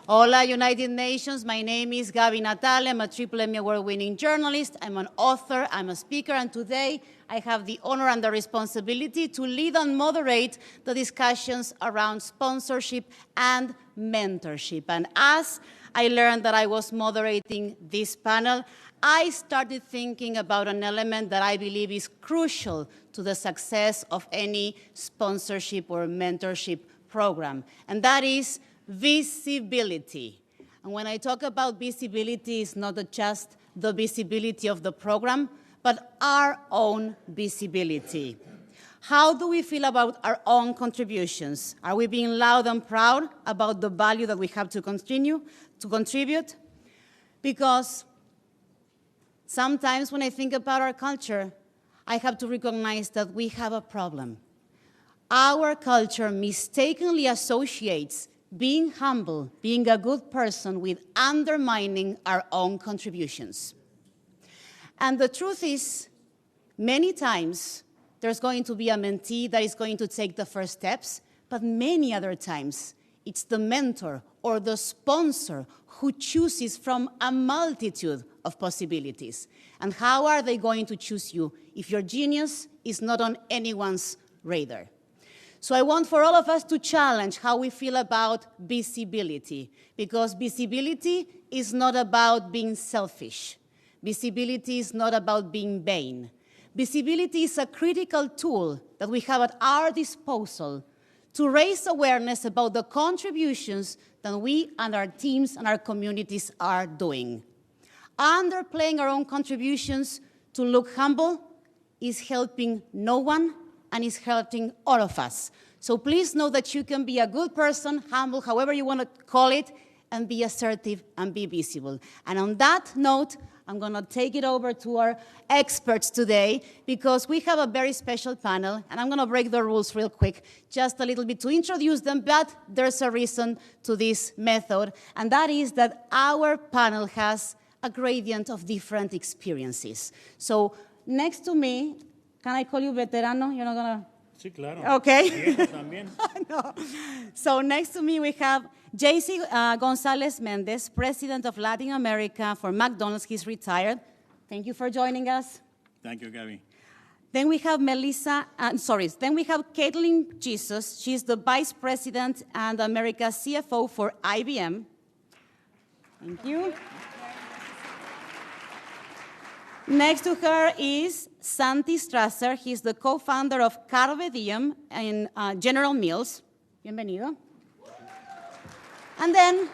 Hola, United Nations. My name is Gaby Natale. I'm a Triple Emmy Award-winning journalist. I'm an author. I'm a speaker. And today, I have the honor and the responsibility to lead and moderate the discussions around sponsorship and mentorship. And as I learned that I was moderating this panel, I started thinking about an element that I believe is crucial to the success of any sponsorship or mentorship program, and that is visibility. And when I talk about visibility, it's not just the visibility of the program, but our own visibility. How do we feel about our own contributions? Are we being loud and proud about the value that we have to contribute? Because sometimes when I think about our culture, I have to recognize that we have a problem. Our culture mistakenly associates being humble, being a good person, with undermining our own contributions. And the truth is, many times, there's going to be a mentee that is going to take the first steps, but many other times, it's the mentor or the sponsor who chooses from a multitude of possibilities. And how are they going to choose you if your genius is not on anyone's radar? So I want for all of us to challenge how we feel about visibility, because visibility is not about being selfish. Visibility is not about being vain. Visibility is a critical tool that we have at our disposal to raise awareness about the contributions that we and our teams and our communities are doing. Underplaying our own contributions to look humble is helping no one, and is helping all of us. So please know that you can be a good person, humble, however you want to call it, and be assertive and be visible. And on that note, I'm going to take it over to our experts today, because we have a very special panel, and I'm going to break the rules real quick, just a little bit to introduce them, but there's a reason to this method, and that is that our panel has a gradient of different experiences. So next to me, can I call you veterano? You're not gonna? Sí, claro. Okay. Viejo también. No. So next to me we have JC Gonzalez-Mendez, President of Latin America for McDonald's. He's retired. Thank you for joining us. Thank you, Gaby. Then we have Then we have Ketelyn Jesus. She's the Vice President and America's CFO for IBM. Thank you. Next to her is Santi Strasser. He's the co-founder of Carbe, Diem, and General Mills. Bienvenido. And then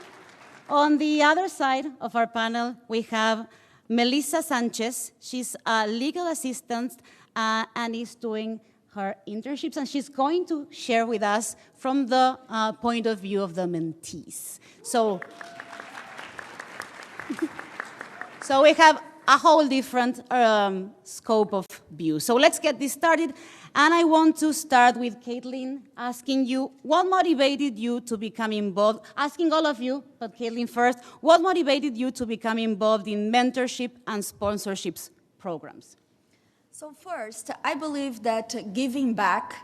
on the other side of our panel, we have Melissa Sanchez. She's a legal assistant and is doing her internships, and she's going to share with us from the point of view of the mentees. So we have a whole different scope of view. So let's get this started. And I want to start with Ketelyn, asking you, what motivated you to become involved? Asking all of you, but Ketelyn first, what motivated you to become involved in mentorship and sponsorships programs? So first, I believe that giving back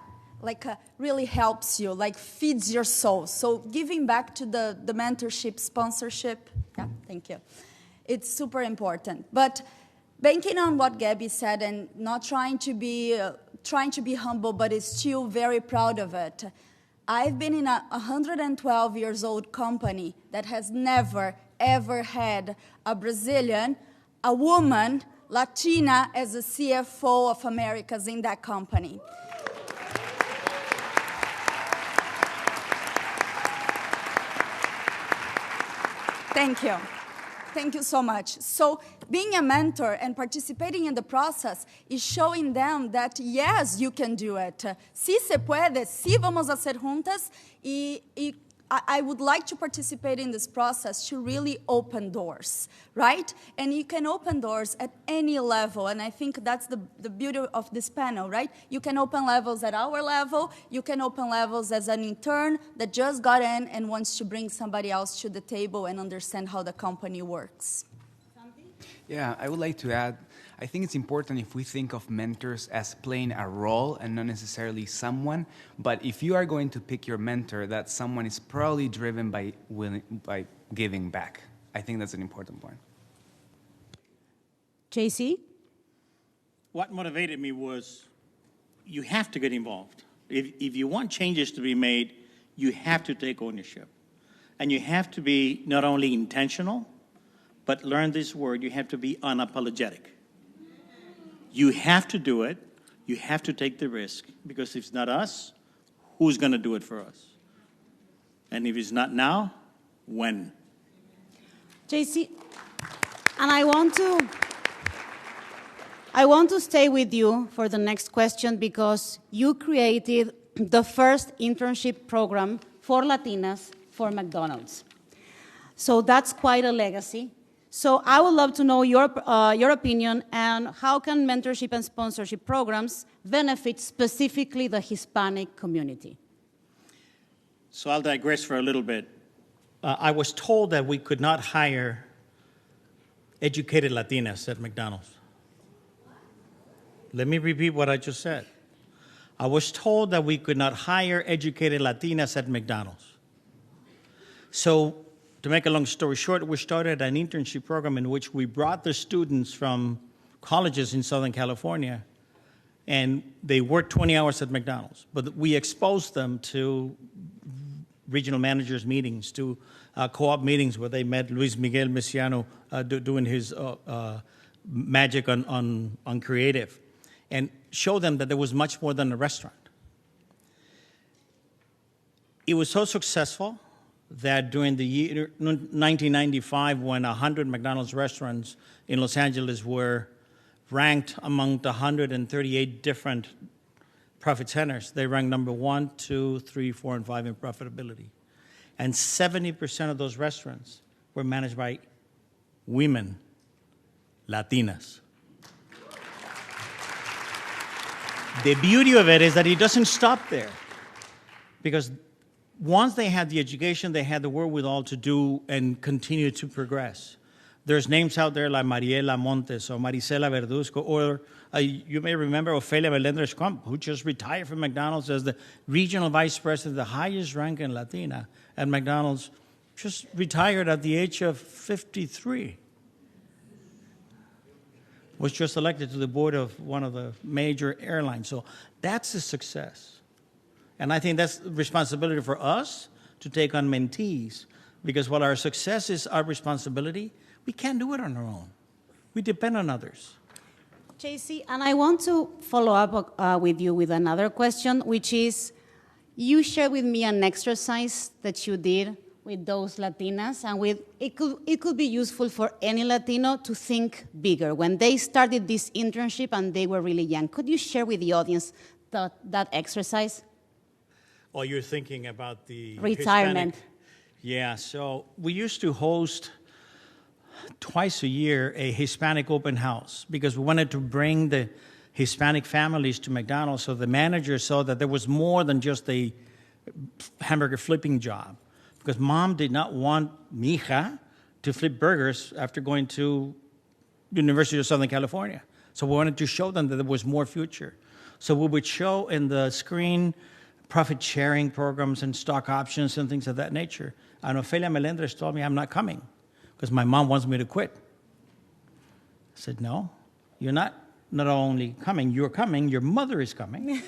really helps you, feeds your soul. So giving back to the mentorship, sponsorship, yeah, thank you. It's super important. But banking on what Gaby said and not trying to be humble, but is still very proud of it. I've been in a 112 years old company that has never, ever had a Brazilian, a woman, Latina as a CFO of Americas in that company. Thank you. Thank you so much. So being a mentor and participating in the process is showing them that, yes, you can do it. Sí se puede, sí vamos a hacer juntas. Y I would like to participate in this process to really open doors, right? And you can open doors at any level, and I think that's the beauty of this panel, right? You can open levels at our level, you can open levels as an intern that just got in and wants to bring somebody else to the table and understand how the company works. Yeah, I would like to add, I think it's important if we think of mentors as playing a role and not necessarily someone. But if you are going to pick your mentor, that someone is probably driven by giving back. I think that's an important point. JC? What motivated me was you have to get involved. If you want changes to be made, you have to take ownership. And you have to be not only intentional, but learn this word, you have to be unapologetic. You have to do it. You have to take the risk. Because if it's not us, who's going to do it for us? And if it's not now, when? JC, and I want to stay with you for the next question because you created the first internship program for Latinas for McDonald's. So that's quite a legacy. So I would love to know your opinion and how can mentorship and sponsorship programs benefit specifically the Hispanic community? So I'll digress for a little bit. I was told that we could not hire educated Latinas at McDonald's. Let me repeat what I just said. I was told that we could not hire educated Latinas at McDonald's. So, to make a long story short, we started an internship program in which we brought the students from colleges in Southern California, and they worked 20 hours at McDonald's. But we exposed them to regional managers' meetings, to co-op meetings where they met Luis Miguel Messiano doing his magic on creative, and show them that there was much more than a restaurant. It was so successful that during the year 1995, when 100 McDonald's restaurants in Los Angeles were ranked among the 138 different profit centers, they ranked number 1, 2, 3, 4, and 5 in profitability. And 70% of those restaurants were managed by women, Latinas. The beauty of it is that it doesn't stop there, because once they had the education, they had the wherewithal to do and continue to progress. There's names out there like Mariela Montes or Marisela Verduzco, or you may remember Ofelia Melendres-Crump, who just retired from McDonald's as the regional vice president, the highest ranking Latina at McDonald's, just retired at the age of 53. Was just elected to the board of one of the major airlines. So that's a success. And I think that's responsibility for us to take on mentees, because while our success is our responsibility, we can't do it on our own. We depend on others. JC, and I want to follow up with you with another question, which is, you shared with me an exercise that you did with those Latinas, and it could be useful for any Latino to think bigger. When they started this internship and they were really young, could you share with the audience that exercise? Oh, you're thinking about the retirement. Hispanic. Yeah, so we used to host twice a year a Hispanic open house because we wanted to bring the Hispanic families to McDonald's, so the manager saw that there was more than just a hamburger flipping job. Because mom did not want mi hija to flip burgers after going to University of Southern California. So we wanted to show them that there was more future. So we would show in the screen profit sharing programs and stock options and things of that nature. And Ofelia Melendres told me, I'm not coming because my mom wants me to quit. I said, no, you're not only coming, you're coming, your mother is coming.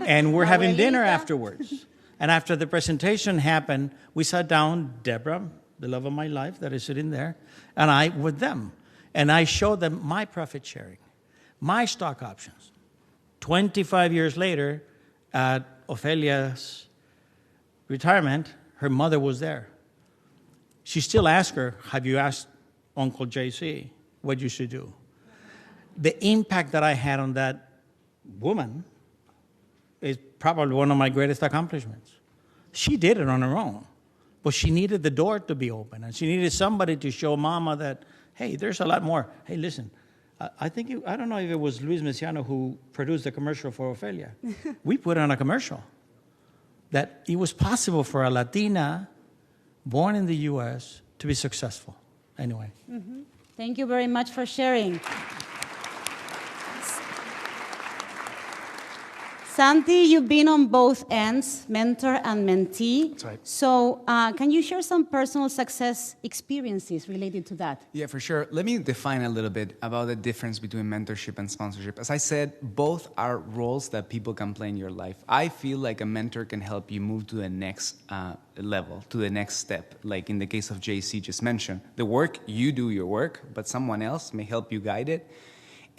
And we're having dinner afterwards. And after the presentation happened, we sat down, Deborah, the love of my life that is sitting there, and I with them. And I showed them my profit sharing, my stock options. 25 years later, at Ofelia's retirement, her mother was there. She still asked her, have you asked Uncle JC what you should do? The impact that I had on that woman is probably one of my greatest accomplishments. She did it on her own, but she needed the door to be open, and she needed somebody to show Mama that, hey, there's a lot more. Hey, listen, I don't know if it was Luis Messiano who produced the commercial for Ofelia. We put on a commercial that it was possible for a Latina born in the U.S. to be successful. Anyway. Mm-hmm. Thank you very much for sharing. Santi, you've been on both ends, mentor and mentee. That's right. So can you share some personal success experiences related to that? Yeah, for sure. Let me define a little bit about the difference between mentorship and sponsorship. As I said, both are roles that people can play in your life. I feel like a mentor can help you move to the next level, to the next step. Like in the case of JC just mentioned, the work, you do your work, but someone else may help you guide it.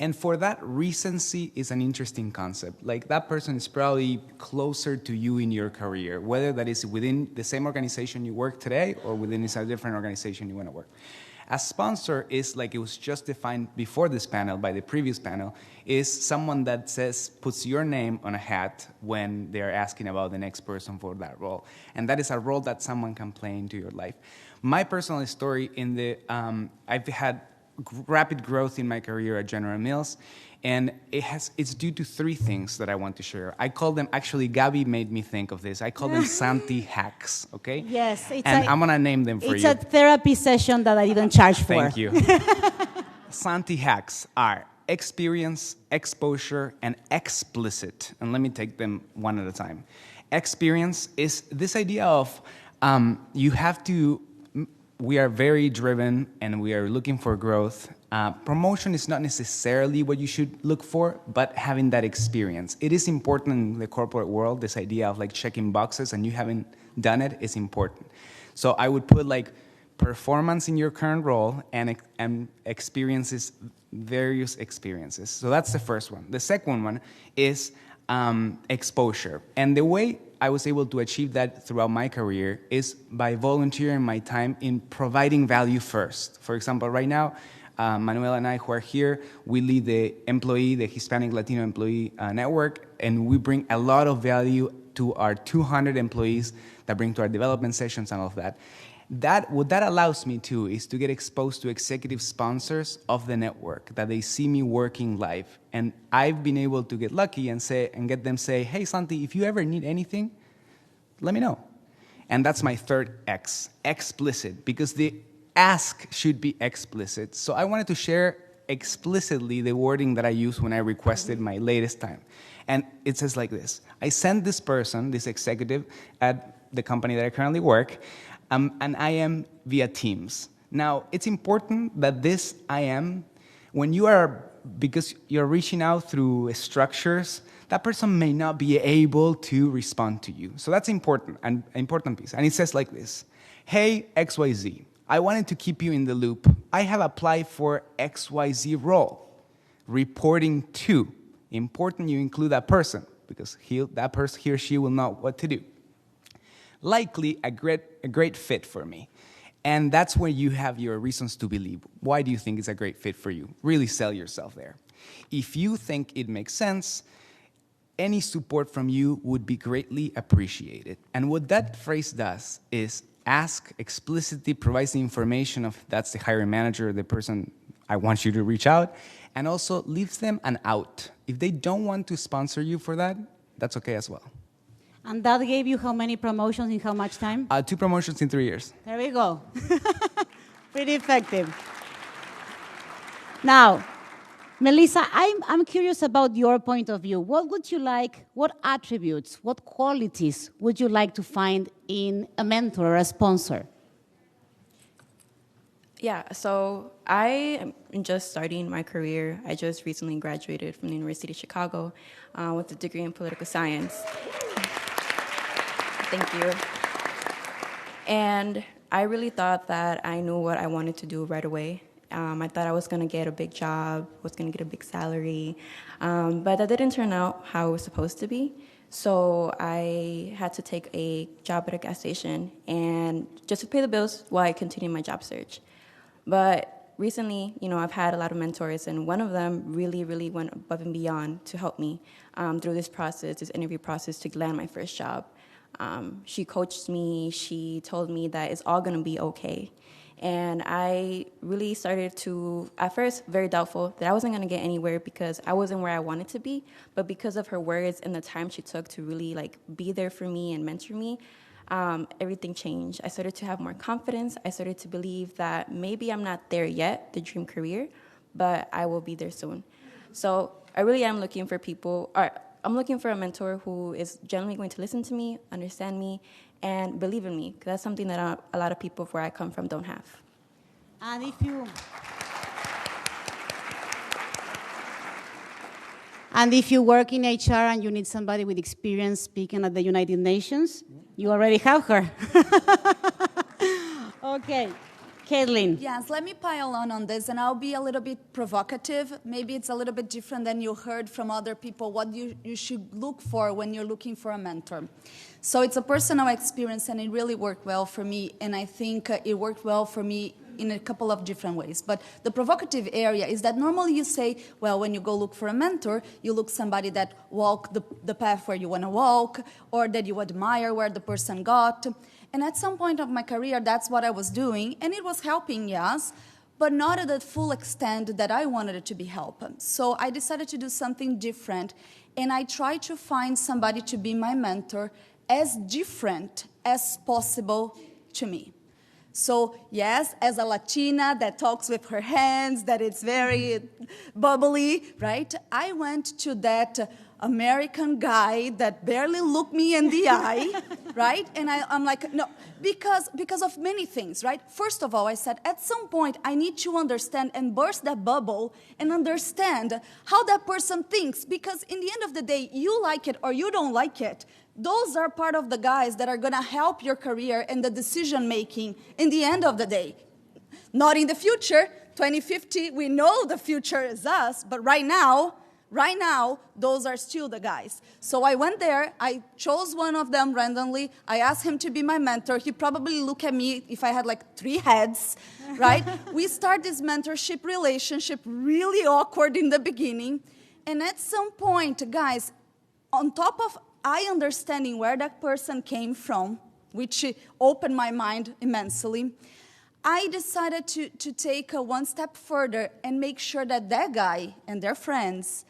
And for that, recency is an interesting concept. Like that person is probably closer to you in your career, whether that is within the same organization you work today or within a different organization you want to work. A sponsor is, like it was just defined before this panel, by the previous panel, is someone that puts your name on a hat when they're asking about the next person for that role. And that is a role that someone can play into your life. My personal story I've had rapid growth in my career at General Mills, and it's due to three things that I want to share. I call them, actually, Gaby made me think of this. I call them Santi hacks, okay? Yes. I'm going to name them for you. It's a therapy session that I didn't charge for. Thank you. Santi hacks are experience, exposure, and explicit. And let me take them one at a time. Experience is this idea of we are very driven and we are looking for growth. Promotion is not necessarily what you should look for, but having that experience. It is important in the corporate world, this idea of like checking boxes and you haven't done it is important. So I would put like performance in your current role and experiences, various experiences. So that's the first one. The second one is exposure. And the way I was able to achieve that throughout my career is by volunteering my time in providing value first. For example, right now, Manuel and I who are here, we lead the Hispanic Latino employee network, and we bring a lot of value to our 200 employees that bring to our development sessions and all of that. What that allows me to is to get exposed to executive sponsors of the network, that they see me working live. And I've been able to get lucky and get them say, hey, Santi, if you ever need anything, let me know. And that's my third X, explicit, because the ask should be explicit. So I wanted to share explicitly the wording that I used when I requested my latest time. And it says like this: I sent this person, this executive at the company that I currently work, and I am via Teams. Now, it's important that this I am, because you're reaching out through structures, that person may not be able to respond to you. So that's important, an important piece. And it says like this: hey, XYZ, I wanted to keep you in the loop. I have applied for XYZ role. Reporting to. Important you include that person, because he or she will know what to do. Likely a great fit for me. And that's where you have your reasons to believe. Why do you think it's a great fit for you? Really sell yourself there. If you think it makes sense, any support from you would be greatly appreciated. And what that phrase does is ask explicitly, provides the information of that's the hiring manager, the person I want you to reach out, and also leaves them an out. If they don't want to sponsor you for that, that's okay as well. And that gave you how many promotions in how much time? 2 promotions in 3 years. There we go. Pretty effective. Now, Melissa, I'm curious about your point of view. What attributes, what qualities would you like to find in a mentor or a sponsor? Yeah, so I am just starting my career. I just recently graduated from the University of Chicago with a degree in political science. Thank you. And I really thought that I knew what I wanted to do right away. I thought I was going to get a big job, was going to get a big salary, but that didn't turn out how it was supposed to be. So I had to take a job at a gas station and just to pay the bills while I continued my job search. But recently, I've had a lot of mentors, and one of them really, really went above and beyond to help me through this interview process to land my first job. She coached me. She told me that it's all going to be okay. And I really started to, at first, very doubtful that I wasn't going to get anywhere because I wasn't where I wanted to be. But because of her words and the time she took to really be there for me and mentor me, everything changed. I started to have more confidence. I started to believe that maybe I'm not there yet, the dream career, but I will be there soon. So I really am looking for people, or I'm looking for a mentor who is generally going to listen to me, understand me, and believe in me, because that's something that a lot of people where I come from don't have. And if you work in HR and you need somebody with experience speaking at the United Nations, you already have her. Okay. Ketelyn. Yes, let me pile on this, and I'll be a little bit provocative. Maybe it's a little bit different than you heard from other people, what you should look for when you're looking for a mentor. So it's a personal experience, and it really worked well for me, and I think it worked well for me in a couple of different ways. But the provocative area is that normally you say, well, when you go look for a mentor, you look somebody that walk the path where you want to walk, or that you admire where the person got. And at some point of my career, that's what I was doing, and it was helping, yes, but not at the full extent that I wanted it to be helping. So I decided to do something different, and I tried to find somebody to be my mentor as different as possible to me. So yes, as a Latina that talks with her hands, that it's very bubbly, right? I went to that American guy that barely looked me in the eye, right? And I'm like, no, because of many things, right? First of all, I said, at some point, I need to understand and burst that bubble and understand how that person thinks, because in the end of the day, you like it or you don't like it. Those are part of the guys that are going to help your career and the decision-making in the end of the day. Not in the future. 2050, we know the future is us, but right now, those are still the guys. So I went there, I chose one of them randomly, I asked him to be my mentor. He probably looked at me if I had like 3 heads, right? We start this mentorship relationship, really awkward in the beginning. And at some point, guys, on top of I understanding where that person came from, which opened my mind immensely, I decided to take one step further and make sure that that guy and their friends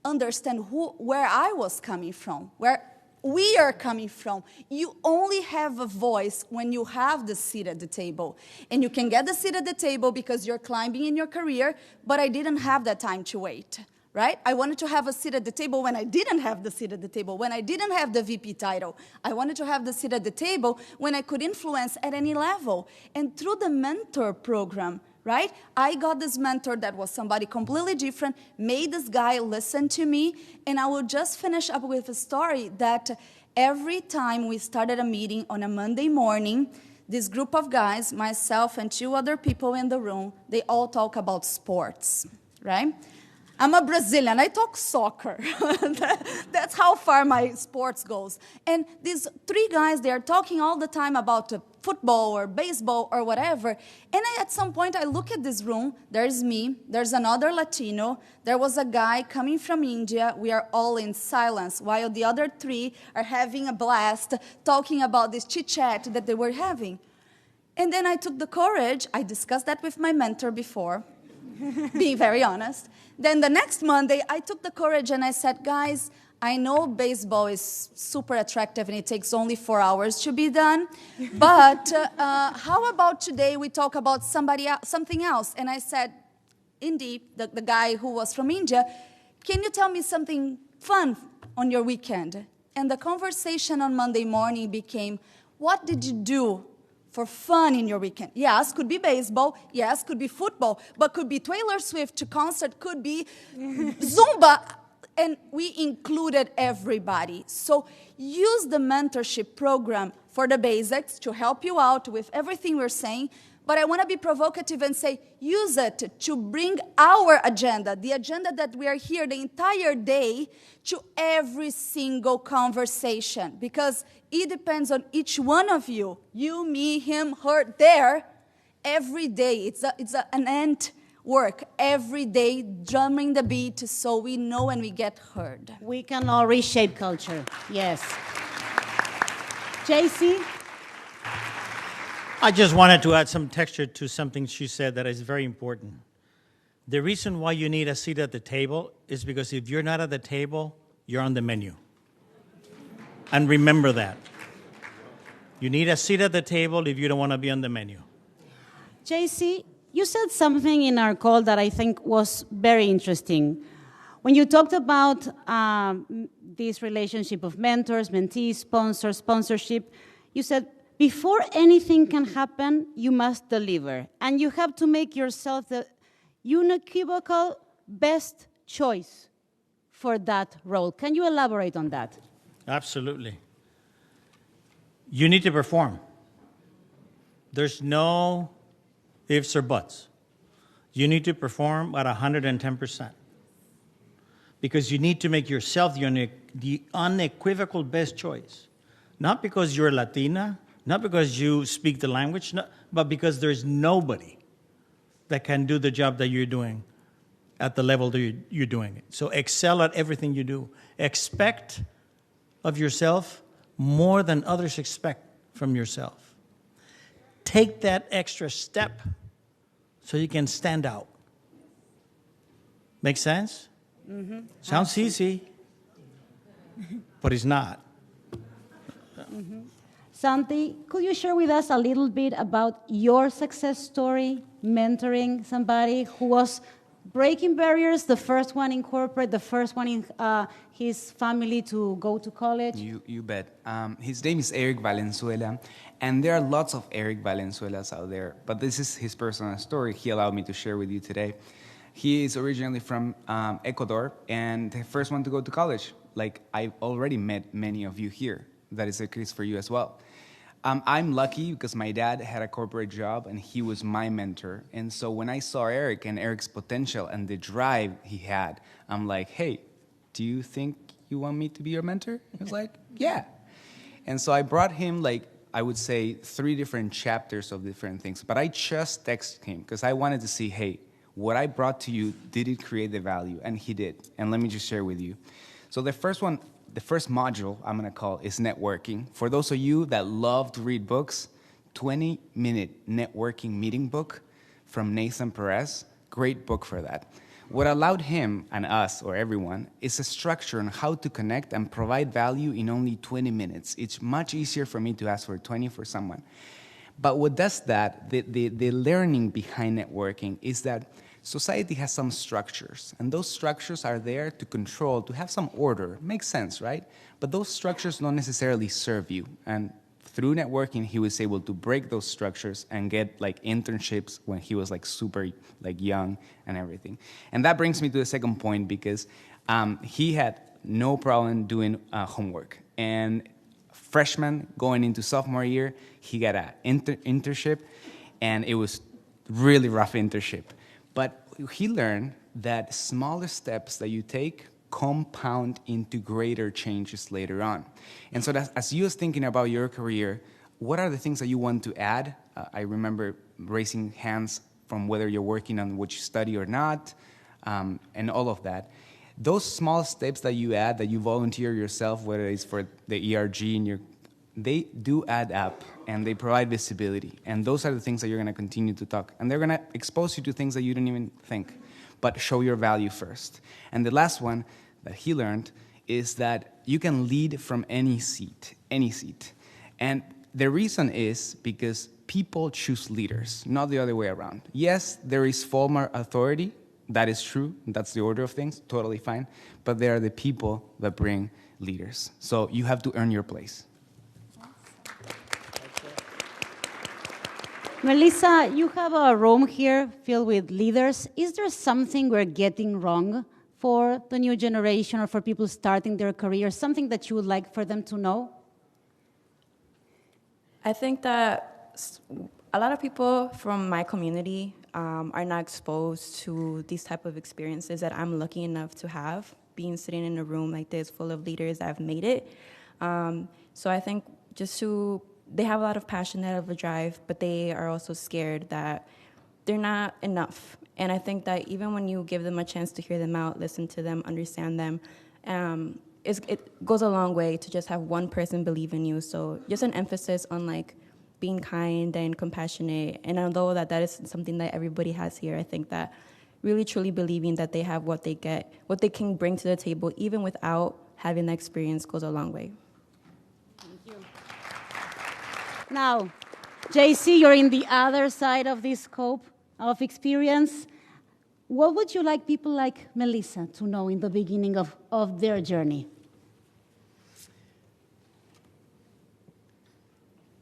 understand where I was coming from, where we are coming from. You only have a voice when you have the seat at the table. And you can get the seat at the table because you're climbing in your career, but I didn't have that time to wait. Right? I wanted to have a seat at the table when I didn't have the seat at the table, when I didn't have the VP title. I wanted to have the seat at the table when I could influence at any level. And through the mentor program, right, I got this mentor that was somebody completely different, made this guy listen to me, and I will just finish up with a story that every time we started a meeting on a Monday morning, this group of guys, myself and 2 other people in the room, they all talk about sports, right? I'm a Brazilian. I talk soccer. That's how far my sports goes. And these 3 guys, they are talking all the time about football or baseball or whatever. And at some point, I look at this room. There's me. There's another Latino. There was a guy coming from India. We are all in silence while the other 3 are having a blast talking about this chit-chat that they were having. And then I took the courage. I discussed that with my mentor before, being very honest. Then the next Monday, I took the courage and I said, guys, I know baseball is super attractive and it takes only 4 hours to be done, but how about today we talk about something else? And I said, Indy, the guy who was from India, can you tell me something fun on your weekend? And the conversation on Monday morning became, what did you do for fun in your weekend? Yes, could be baseball. Yes, could be football. But could be Taylor Swift to concert. Could be Zumba. And we included everybody. So use the mentorship program for the basics to help you out with everything we're saying. But I want to be provocative and say, use it to bring our agenda, the agenda that we are here the entire day, to every single conversation. Because it depends on each one of you. You, me, him, her, there. Every day. It's an ant work. Every day, drumming the beat so we know and we get heard. We can all reshape culture. Yes. JC? I just wanted to add some texture to something she said that is very important. The reason why you need a seat at the table is because if you're not at the table, you're on the menu. And remember that. You need a seat at the table if you don't want to be on the menu. JC, you said something in our call that I think was very interesting. When you talked about this relationship of mentors, mentees, sponsors, sponsorship, you said before anything can happen, you must deliver. And you have to make yourself the unequivocal best choice for that role. Can you elaborate on that? Absolutely. You need to perform. There's no ifs or buts. You need to perform at 110%. Because you need to make yourself the unequivocal best choice. Not because you're Latina, not because you speak the language, but because there's nobody that can do the job that you're doing at the level that you're doing it. So excel at everything you do. Expect of yourself more than others expect from yourself. Take that extra step so you can stand out. Make sense? Mm-hmm. Sounds easy, but it's not. Mm-hmm. Santi, could you share with us a little bit about your success story, mentoring somebody who was breaking barriers, the first one in corporate, the first one in his family to go to college? You bet. His name is Eric Valenzuela, and there are lots of Eric Valenzuelas out there, but this is his personal story he allowed me to share with you today. He is originally from Ecuador, and the first one to go to college. Like, I've already met many of you here. That is the case for you as well. I'm lucky because my dad had a corporate job, and he was my mentor. And so when I saw Eric and Eric's potential and the drive he had, I'm like, hey, do you think you want me to be your mentor? He was like, yeah. And so I brought him, like, I would say 3 different chapters of different things. But I just texted him because I wanted to see, hey, what I brought to you, did it create the value? And he did. And let me just share with you. So the first module I'm going to call is networking. For those of you that love to read books, 20-minute networking meeting book from Nathan Perez, great book for that. What allowed him and us, or everyone, is a structure on how to connect and provide value in only 20 minutes. It's much easier for me to ask for 20 for someone. But what does that, the learning behind networking is that society has some structures, and those structures are there to control, to have some order. Makes sense, right? But those structures don't necessarily serve you. And through networking, he was able to break those structures and get like internships when he was like super like young and everything. And that brings me to the second point, because he had no problem doing homework. And freshman going into sophomore year, he got an internship, and it was really rough internship. But he learned that smaller steps that you take compound into greater changes later on. And so that, as you was thinking about your career, what are the things that you want to add? I remember raising hands from whether you're working on what you study or not, and all of that. Those small steps that you add, that you volunteer yourself, whether it's for the ERG, they do add up, and they provide visibility. And those are the things that you're going to continue to talk. And they're going to expose you to things that you didn't even think, but show your value first. And the last one that he learned is that you can lead from any seat. And the reason is because people choose leaders, not the other way around. Yes, there is formal authority. That is true. That's the order of things. Totally fine. But they are the people that bring leaders. So you have to earn your place. Melissa, you have a room here filled with leaders. Is there something we're getting wrong for the new generation or for people starting their career, something that you would like for them to know? I think that a lot of people from my community are not exposed to these type of experiences that I'm lucky enough to have, being sitting in a room like this full of leaders that have made it. So I think they have a lot of passion, they have a drive, but they are also scared that they're not enough. And I think that even when you give them a chance to hear them out, listen to them, understand them, it goes a long way to just have one person believe in you. So just an emphasis on like being kind and compassionate. And although that is something that everybody has here, I think that really truly believing that they have what they can bring to the table, even without having the experience, goes a long way. Thank you. Now, JC, you're in the other side of this scope of experience. what would you like people like Melissa to know in the beginning of their journey?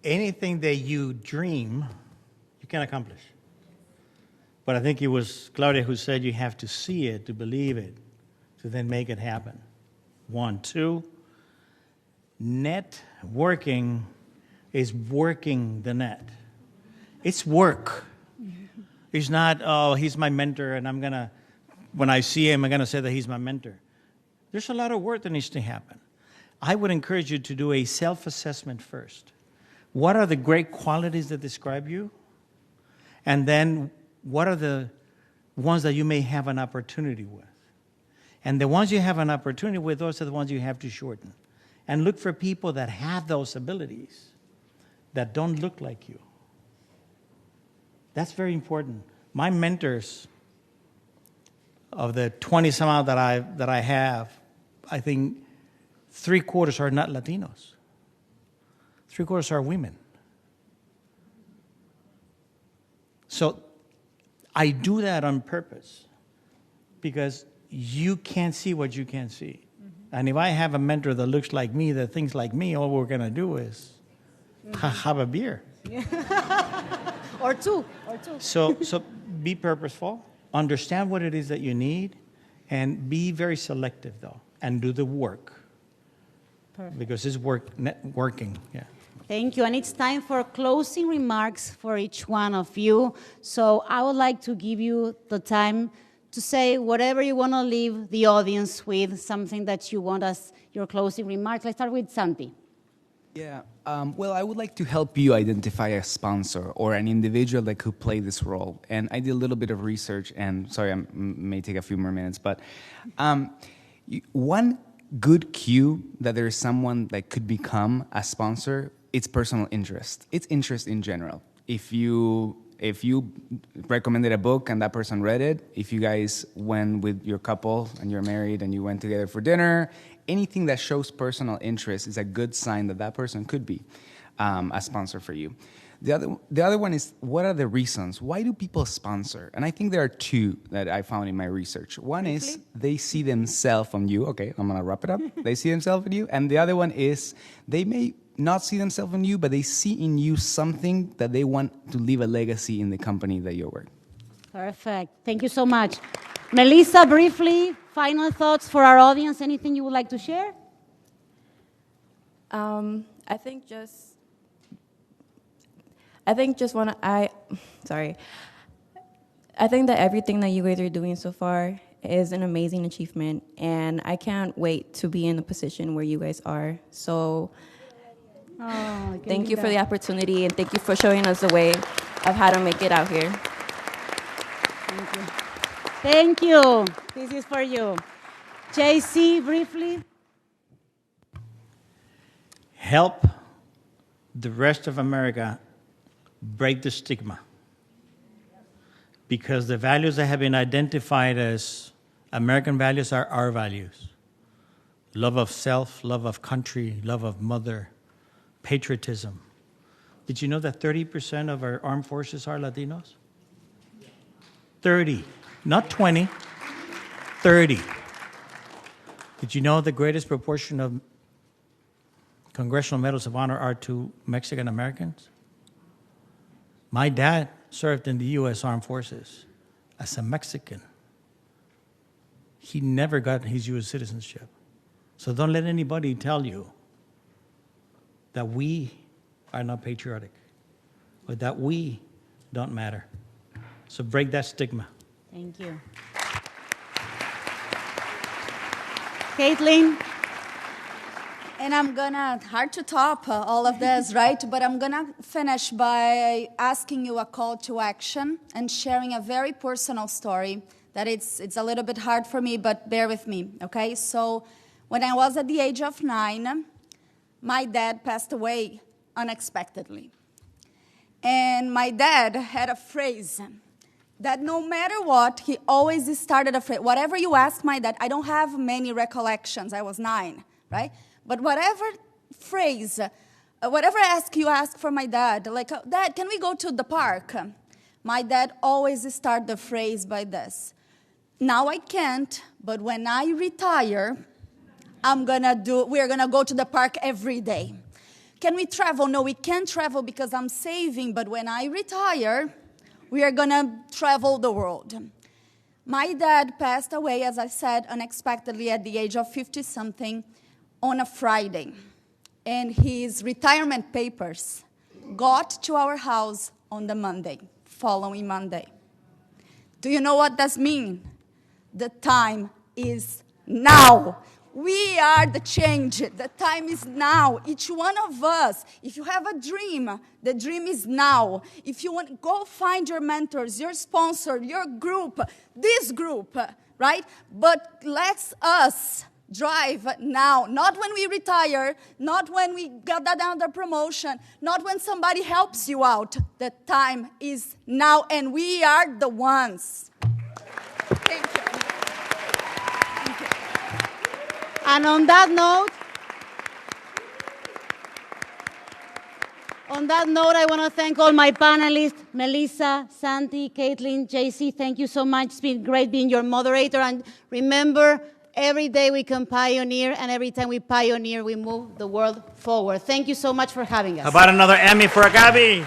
Anything that you dream, you can accomplish. But I think it was Claudia who said you have to see it, to believe it, to then make it happen. 1, 2, networking is working the net. It's work. It's not, oh, he's my mentor, and when I see him, I'm going to say that he's my mentor. There's a lot of work that needs to happen. I would encourage you to do a self-assessment first. What are the great qualities that describe you? And then what are the ones that you may have an opportunity with? And the ones you have an opportunity with, those are the ones you have to shorten. And look for people that have those abilities that don't look like you. That's very important. My mentors, of the 20-some odd that I have, I think 3/4 are not Latinos. 3/4 are women. So I do that on purpose because you can't see what you can't see. Mm-hmm. And if I have a mentor that looks like me, that thinks like me, all we're going to do is have a beer. Or two. So be purposeful, understand what it is that you need, and be very selective, though, and do the work. Perfect. Because it's working, yeah. Thank you. And it's time for closing remarks for each one of you. So I would like to give you the time to say whatever you want to leave the audience with, something that you want as your closing remarks. Let's start with Santi. Yeah, well, I would like to help you identify a sponsor or an individual that could play this role. And I did a little bit of research, and sorry, I may take a few more minutes, but one good cue that there is someone that could become a sponsor, it's personal interest. It's interest in general. If you recommended a book and that person read it, if you guys went with your couple and you're married and you went together for dinner, anything that shows personal interest is a good sign that that person could be a sponsor for you. The other one is, what are the reasons? Why do people sponsor? And I think there are two that I found in my research. One is they see themselves on you. Okay, I'm going to wrap it up. They see themselves in you. And the other one is they may not see themselves in you, but they see in you something that they want to leave a legacy in the company that you work. Perfect. Thank you so much. Melissa, briefly, final thoughts for our audience. Anything you would like to share? I think that everything that you guys are doing so far is an amazing achievement, and I can't wait to be in the position where you guys are. So thank you for the opportunity, and thank you for showing us the way of how to make it out here. Thank you. Thank you. This is for you. JC, briefly. Help the rest of America break the stigma. Because the values that have been identified as American values are our values. Love of self, love of country, love of mother, patriotism. Did you know that 30% of our armed forces are Latinos? 30, not 20, 30. Did you know the greatest proportion of Congressional Medals of Honor are to Mexican Americans? My dad served in the U.S. Armed Forces as a Mexican. He never got his U.S. citizenship. So don't let anybody tell you that we are not patriotic or that we don't matter. So break that stigma. Thank you. Ketelyn? And I'm gonna, hard to top all of this, right? But I'm gonna finish by asking you a call to action and sharing a very personal story that it's a little bit hard for me, but bear with me, okay? So when I was at the age of 9, my dad passed away unexpectedly. And my dad had a phrase that no matter what, he always started a phrase. Whatever you ask my dad, I don't have many recollections. I was 9, right? But whatever phrase, whatever you ask for my dad, like, Dad, can we go to the park? My dad always started the phrase by this: now I can't, but when I retire, we're gonna go to the park every day. Can we travel? No, we can't travel because I'm saving, but when I retire, we are gonna travel the world. My dad passed away, as I said, unexpectedly at the age of 50-something on a Friday. And his retirement papers got to our house on the following Monday. Do you know what that means? The time is now. We are the change. The time is now. Each one of us, if you have a dream, the dream is now. If you want, go find your mentors, your sponsor, your group, this group, right? But let's us drive now. Not when we retire, not when we got another promotion, not when somebody helps you out. The time is now, and we are the ones. Thank you. And on that note, I want to thank all my panelists, Melissa, Santi, Ketelyn, JC. Thank you so much. It's been great being your moderator. And remember, every day we can pioneer, and every time we pioneer, we move the world forward. Thank you so much for having us. How about another Emmy for Gaby?